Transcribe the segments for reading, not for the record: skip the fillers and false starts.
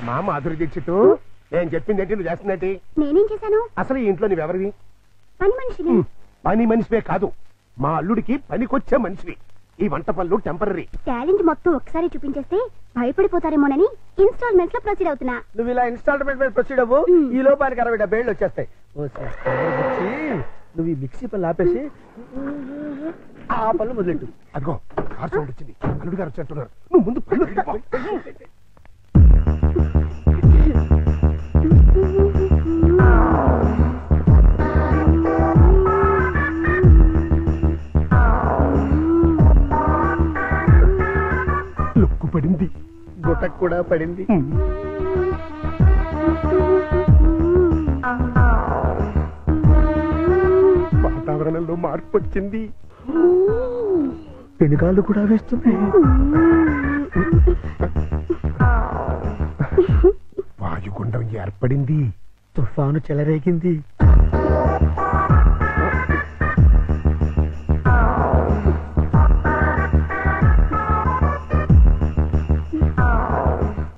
మా మాధురి దీక్షిత్ నేను చెప్పింది ఏంటి నువ్వు చేస్తున్నట్టు? నేనేం చేశాను? అసలు ఈ ఇంట్లో నువ్వెవరివి? పని మనిషిని. పని మనిషివే కాదు, మా అల్లుడికి పనికొచ్చే మనిషివి. ఈ వంట పనులు టెంపరీ. టాలెంట్ మొత్తం ఒకసారి చూపించేస్తే భయపడిపోతారేమోనని ఇన్స్టాల్మెంట్స్ లో ప్రొసీడ్ అవుతున్నా. నువ్వు ఇలా ఇన్స్టాల్మెంట్ మీద ప్రొసీడ్ అవ్వు, ఈ లోపానికి 60-70 ఏళ్ళు వచ్చేస్తాయి. నువ్వు ఈ మిక్సీ పనులు ఆపేసి ఆ పనులు మొదలెట్టు. అదిగో కార్ సౌండ్ వచ్చింది, అల్లుడు గారు వచ్చేట్టున్నారు. నువ్వు ముందు పనులు లుక్కు పడింది, గుట్టకు కూడా పడింది. వాతావరణంలో మార్పు వచ్చింది, పెనుగాళ్ళు కూడా వేస్తుంది. వాయుగుండం ఏర్పడింది, తుఫాను చెలరేగింది.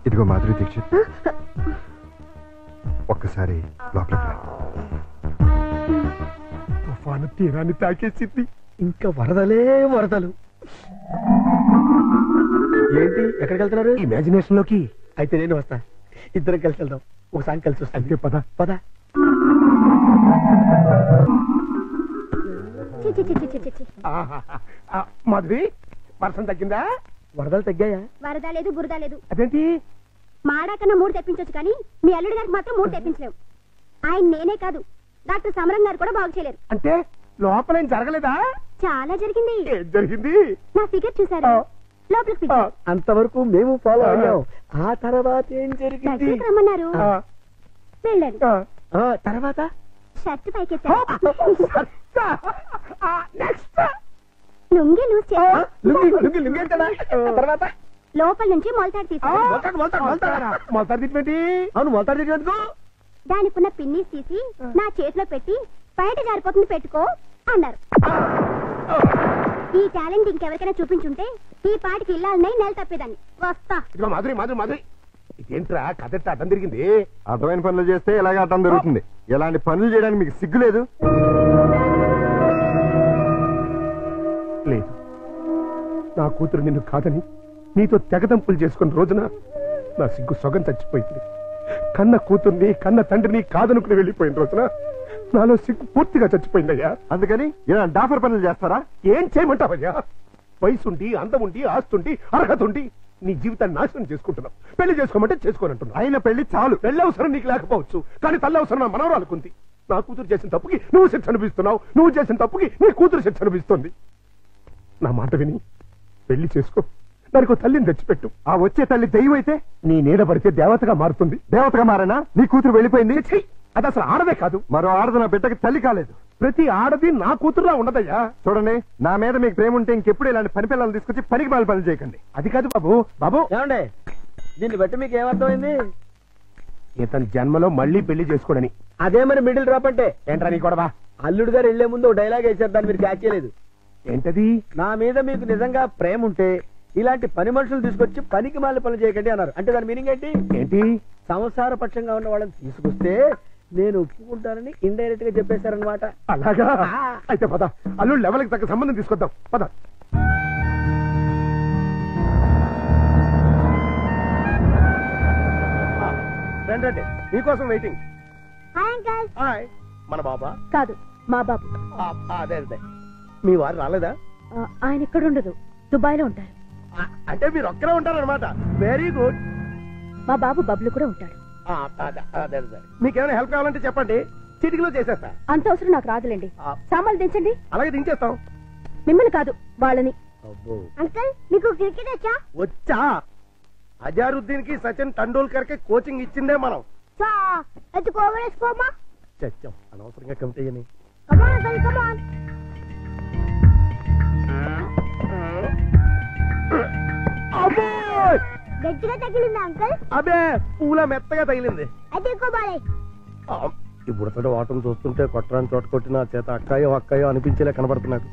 ఇదిగో మాధురి దీక్షిత్, ఒక్కసారి లోపలికి రా. తుఫాను తీరాన్ని తాకేసింది, ఇంకా వరదలే వరదలు. ఏంటి ఎక్కడికి వెళ్తున్నారు? ఇమాజినేషన్ లోకి. అయితే నేను వస్తా, ఇద్దరం కలిసి వెళ్దాం. ఒకసారి కలిసి వస్తా. అయితే పద పద. మాధురి, వర్షం తగ్గిందా? వరదలు తగ్గాయా? వరద లేదు, బురద లేదు. అదేంటి? మాడాకన్నా 3 తెప్పించొచ్చు కానీ మీ అల్లుడి గారికి మాత్రం 3 తెప్పించలేవు. ఆయన నేనే కాదు, డాక్టర్ సమరం గారు కూడా బాగు చేయలేరు. అంటే లోపల ఏం జరగలేదా? చాలా జరిగింది. ఏం జరిగింది? నా ఫిగర్ చూసారా? లోపలికి అంతవరకు మేము ఫాలో అయ్యాం. ఆ తర్వాత ఏం జరిగింది? రమ్మన్నారు, వెళ్ళాను. తర్వాత షర్ట్ పైకెత్తా, లుంగి లూజ్ చేస్తా, తర్వాత లోపల నుంచి మొలతాడు తీసా. అవును, మొలతాడు తీసేందుకు దానికున్న పిన్నిస్ తీసి నా చేతిలో పెట్టి బయట జారిపోతుంది పెట్టుకో అన్నారు. ఈ టాలెంట్ ఇంకెవరికైనా చూపించుంటే ఈ పాటికి ఇల్లాలనే నెల తప్పేదాన్ని. వస్తా. మాధురి మాధురి మాధురి, ఇదేంట్రా కదెట్ట అడ్డం తిరిగింది? అర్థమైన పనులు చేస్తే ఇలాగే అర్థం జరుగుతుంది. ఎలాంటి పనులు చేయడానికి మీకు సిగ్గులేదు? లేదు, నా కూతురు నిన్ను కాదని నీతో తెగదంపులు చేసుకున్న రోజున నా సిగ్గు సొగం చచ్చిపోయింది. కన్న కూతుర్ని కన్న తండ్రిని కాదనుకుని వెళ్ళిపోయిన రోజున నాలో సిగ్గు పూర్తిగా చచ్చిపోయిందయ్యా. అందుకని ఇలా డాఫర్ పనులు చేస్తారా? ఏం చేయమంటావయ్యా? వయసుండి, అందముండి, ఆస్తుండి, అర్హత ఉండి నీ జీవితాన్ని నాశనం చేసుకుంటున్నావు. పెళ్లి చేసుకోమంటే చేసుకోనంటున్నావు. అయిన పెళ్లి చాలు. పెళ్లి అవసరం నీకు లేకపోవచ్చు, కానీ తల్లి అవసరం నా మనవరాలుకుంది. నా కూతురు చేసిన తప్పుకి నువ్వు శిక్ష అనిపిస్తున్నావు, నువ్వు చేసిన తప్పుకి నీ కూతురు శిక్ష అనిపిస్తుంది. నా మాట విని పెళ్లి చేసుకో, దానికి తల్లిని తెచ్చిపెట్టు. ఆ వచ్చే తల్లి దెయ్యం అయితే నీ నీడ పడితే దేవతగా మారుతుంది. దేవతగా మారేనా? నీ కూతురు వెళ్ళిపోయింది. అది అసలు ఆడదే కాదు. మరో ఆడది నా బిడ్డకి తల్లి కాలేదు. ప్రతి ఆడది నా కూతురులా ఉండదయ్యా. చూడండి, నా మీద మీకు ప్రేమ ఉంటే ఇంకెప్పుడు ఇలాంటి పని పిల్లలు తీసుకొచ్చి పనికి మాలి పనులు చేయకండి. అది కాదు బాబు. బాబు ఏమండి, దీన్ని బట్టి మీకు ఏమర్థమైంది? ఇతని జన్మలో మళ్ళీ పెళ్లి చేసుకోడని. అదే మరి మిడిల్ డ్రాప్ అంటే. ఏంట్రా నీ గొడవ? అల్లుడు గారు వెళ్లే ముందు డైలాగ్ వేసారు, దాన్ని మీరు క్యాచ్ చేయలేదు. ఏంటది? నా మీద మీకు నిజంగా ప్రేమ ఉంటే ఇలాంటి పని మనుషులు తీసుకొచ్చి పనికి మాలి పనులు చేయకండి అన్నారు. అంటే దాని మీనింగ్ ఏంటి? ఏంటి? సంసార పక్షంగా ఉన్న వాళ్ళని తీసుకొస్తే నేను ఒప్పుకుంటానని ఇండైరెక్ట్ గా చెప్పేశారనమాట. అలాగా? అయితే పద, అల్లుడు లెవెల్కి తగ్గ సంబంధం తీసుకొద్దాం. పద. రండి, మీకోసం వెయిటింగ్. Hi uncle. హాయ్. మన బాబా? కాదు, మా బాబు. అదే అదే. మీ వారు రాలేదా? ఆయన ఇక్కడ ఉండదు, దుబాయ్ లో ఉంటారు. అంటే మీరు ఒక్కరే ఉంటారనమాట. Very good. మా బాబు బబ్లు కూడా ఉంటాడు. మీకేమైనా హెల్ప్ కావాలంటే చెప్పండి, చిటికలో చేసేస్తా. అంత అవసరం నాకు రాదులేండి. సామాన్లు దించండి. అలాగే దించేస్తాం. మిమ్మల్ని కాదు, వాళ్ళని. అంకల్, మీకు క్రికెట్ వచ్చా? వచ్చా. అజారుద్దీన్ కి సచిన్ టెండూల్కర్ కి కోచింగ్ ఇచ్చిందే మనం. చచ్చాం అనవసరంగా కమిటీ అని. గట్టిగా తగిలిందా అంకల్? అబే, పూల మెత్తగా తగిలింది. అయితే ఈ బుడతడు వాటం చూస్తుంటే కొట్టరాని చోట కొట్టిన చేత అక్కాయో అక్కాయో అనిపించేలా కనబడుతున్నాడు.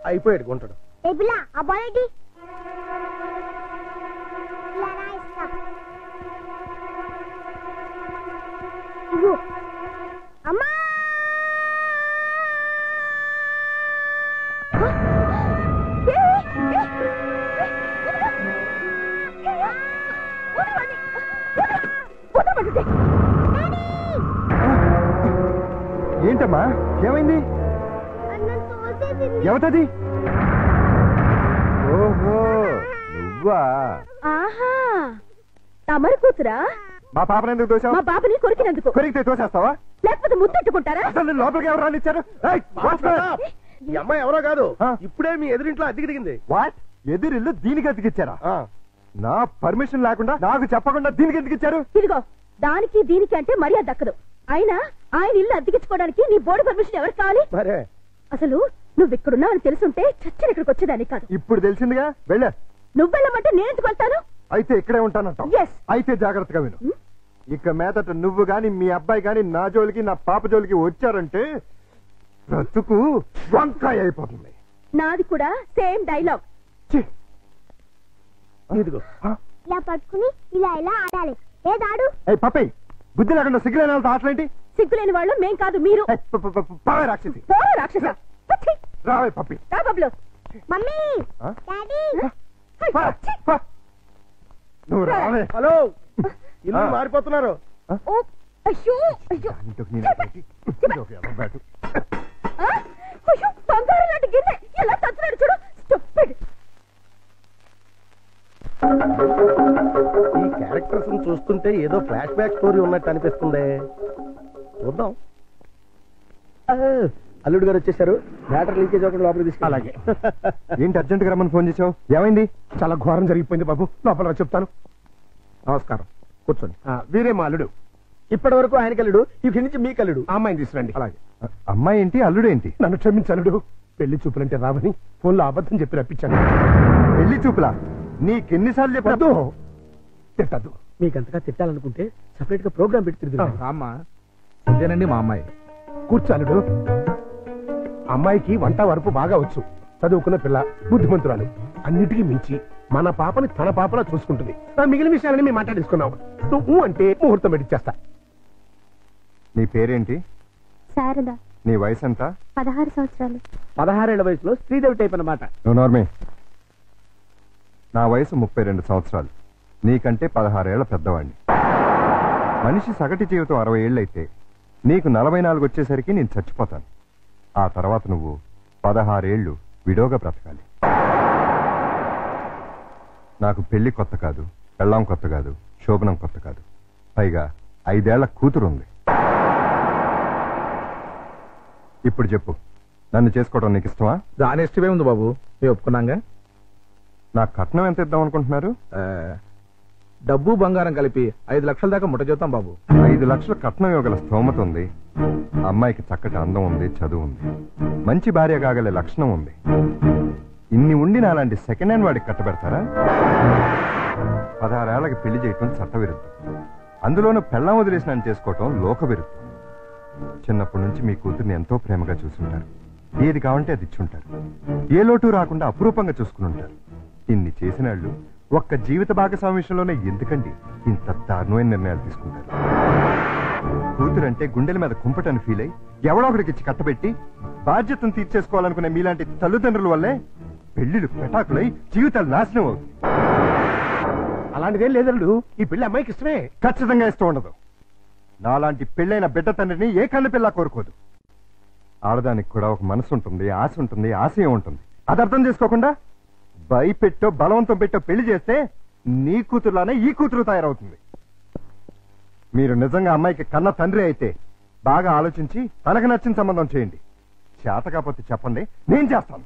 అయిపోయాడు గుంటడు. ఏంటమ్మా ఏమైంది? ఎవతది? ఓహో నువ్వా? ఆహా తమరి కూతురా? మా పాపను ఎందుకు మా తోసావు? బాబుని కొరికినందుకు. కొరికితే తోసేస్తావా? లేకపోతే ముద్దెట్టుకుంటారా? అసలు నిన్ను లోపలికి ఎవరు రానిచ్చారు? ఈ అమ్మాయి ఎవరో కాదు, ఆ? ఇప్పుడే మీ ఎదురింట్లో అద్దెకి దిగింది. వాట్? ఎదురిల్లు దీనికి అతికిచ్చారా? నా పర్మిషన్ లేకుండా నాకు చెప్పకుండా దీనికి ఎందుకిచ్చారు? ఇదిగో దానికి దీనికి అంటే మర్యాద దక్కదు. అయినా ఆయన ఇల్లు అద్దెకించుకోవడానికి నీ బోర్డు పర్మిషన్ ఎవరికి కావాలి? మరే అసలు నువ్వు ఇక్కడున్నావు అని తెలుసుంటే చచ్చిన ఇక్కడికి వచ్చేదాన్ని కాదు. ఇప్పుడు తెలిసిందిగా వెళ్ళా. నువ్వు వెళ్ళమంటే నేను ఎందుకు వెళ్తాను? అయితే ఇక్కడే ఉంటానంటావు. Yes. అయితే జాగ్రత్తగా విను. ఇక మీదట నువ్వు గాని మీ అబ్బాయి గాని నా జోలికి నా పాప జోలికి వచ్చారంటే బ్రతుకు వంకాయ అయిపోతుంది. నాది కూడా సేమ్ డైలాగ్. ఛీ! ఇదిగో ఇలా పట్టుకుని ఇలా ఇలా ఆడాలి. ఏదాడు? ఏయ్ పప్పి, బుద్ధి లేకుండా సిగ్గులేని వాళ్ళతో ఆటలేంటి? సిగ్గులేని వాళ్ళు మేం కాదు మీరు. ఏయ్, పావే రాక్షసి. పోరా రాక్షస. పచ్చి. రావే పప్పి. రా బబ్లు. మమ్మీ ఆ? డాడీ పా, పా. నువ్వు రావే. హలో, ఇల్లు ఆ. మారిపోతున్నారు. ఓ అయ్యో అయ్యో ఇంటికి నేను పెట్టి, ఇదొక ఎర్ర బ్యాటు. ఆ? అయ్యో బంగారం లాంటి గిన్నె ఎలా తచ్చున్నాడు చూడు. స్టూపిడ్. ఈ క్యారెక్టర్స్ చూస్తుంటే ఏదో ఫ్లాష్ బ్యాక్ స్టోరీ ఉన్నట్టు అనిపిస్తుంది. చూద్దాం. అల్లుడు గారు వచ్చేసారు. మ్యాటర్ లీకేజ్ అవ్వకుండా లోపలికి తీసుకు. అలాగే. ఏంటి అర్జెంట్ గా రమ్మని ఫోన్ చేసావు? ఏమైంది? చాలా ఘోరం జరిగిపోయింది బాబు. లోపల రా చెప్తాను. నమస్కారం, కూర్చోండి. వీరే మా అల్లుడు. ఇప్పటి వరకు ఆయన కల్లుడు, ఇక్కడి నుంచి మీ కల్లుడు. ఆ అమ్మాయిని తీసుకురండి. అలాగే. అమ్మాయి ఏంటి అల్లుడేంటి? నన్ను క్షమించలుడు. పెళ్లి చూపులంటే రావని ఫోన్లో అబద్ధం చెప్పి రప్పించాను. పెళ్లి చూపులా? నీకెన్నిసార్లు చెప్పొద్దు. తిట్టద్దు. మీకు అంతగా తిట్టాలనుకుంటే సెపరేట్ గా ప్రోగ్రామ్ పెట్టి తిరుగుతాం. అమ్మా ఇదేనండి మా అమ్మాయి. కూర్చాలుడు. అమ్మాయికి వంట వరపు బాగా వచ్చు. చదువుకున్న పిల్ల, బుద్ధిమంతురాలు. అన్నిటికీ మించి మన పాపని తన పాపలా చూసుకుంటుంది. మిగిలిన విషయాలని మేము మాట్లాడేసుకున్నాం. నువ్వు అంటే ముహూర్తం పెట్టిచ్చేస్తా. నీ పేరేంటి? శారద. నీ వయసు ఎంత? 16 సంవత్సరాలు. 16 ఏళ్ల వయసులో శ్రీదేవి టైప్ అన్నమాట. నువ్వు నోర్మే. నా వయసు 32 సంవత్సరాలు. నీకంటే 16 ఏళ్ల పెద్దవాడిని. మనిషి సగటు జీవితం 60 ఏళ్ళైతే నీకు 44 వచ్చేసరికి నేను చచ్చిపోతాను. ఆ తర్వాత నువ్వు 16 ఏళ్ళు విడోగా బ్రతకాలి. నాకు పెళ్లి కొత్త కాదు, పెళ్ళాం కొత్త కాదు, శోభనం కొత్త కాదు. పైగా 5 ఏళ్ల కూతురుంది. ఇప్పుడు చెప్పు, నన్ను చేసుకోవడం నీకు ఇష్టమా? దాని ఇష్టమే ఉంది బాబు, మేము ఒప్పుకున్నాగా. నాకు కట్నం ఎంత ఇద్దాం అనుకుంటున్నారు? డబ్బు బంగారం కలిపి 5 లక్షల దాకా ముట్ట చేద్దాం బాబు. 5 లక్షల కట్నం ఇవ్వగల స్తోమత ఉంది. అమ్మాయికి చక్కటి అందం ఉంది, చదువు ఉంది, మంచి భార్య కాగలే లక్షణం ఉంది. ఇన్ని ఉండి నాలాంటి సెకండ్ హ్యాండ్ వాడికి కట్టబెడతారా? 16 ఏళ్లకి పెళ్లి చేయటం చట్టవిరుద్ధం. అందులోనూ పెళ్ళాం వదిలేసిన చేసుకోవటం లోక విరుద్ధం. చిన్నప్పటి నుంచి మీ కూతుర్ని ఎంతో ప్రేమగా చూసుంటారు. ఏది కావంటే అది ఇచ్చుంటారు. ఏ లోటు రాకుండా అపురూపంగా చూసుకుని ఉంటారు. ఇన్ని చేసిన వాళ్ళు ఒక్క జీవిత భాగస్వామి విషయంలోనే ఎందుకండి ఇంత దారుణమైన నిర్ణయాలు తీసుకుంటారు? కూతురంటే గుండెల మీద కుంపటని ఫీల్ అయి ఎవడో ఒకడికి ఇచ్చి కట్టబెట్టి బాధ్యతను తీర్చేసుకోవాలనుకునే మీలాంటి తల్లిదండ్రుల వల్లే పెళ్లిళ్ళు పెటాకులై జీవితాలు నాశనం అవుతుంది. అలాంటిదేం లేదల్లుడు. ఈ పెళ్లి అమ్మాయికి ఇష్టమే. ఖచ్చితంగా ఇష్టం ఉండదు. నాలాంటి పెళ్ళైన బిడ్డ తండ్రిని ఏ కన్ను పిల్ల కోరుకోదు. ఆడదానికి కూడా ఒక మనసు ఉంటుంది, ఆశ ఉంటుంది, ఆశయం ఉంటుంది. అది అర్థం చేసుకోకుండా భయపెట్టో బలవంతం పెట్టో పెళ్లి చేస్తే నీ కూతురులానే ఈ కూతురు తయారవుతుంది. మీరు నిజంగా అమ్మాయికి కన్న తండ్రి అయితే బాగా ఆలోచించి తనకు నచ్చిన సంబంధం చేయండి. చేత కాకపోతే చెప్పండి, నేను చేస్తాను.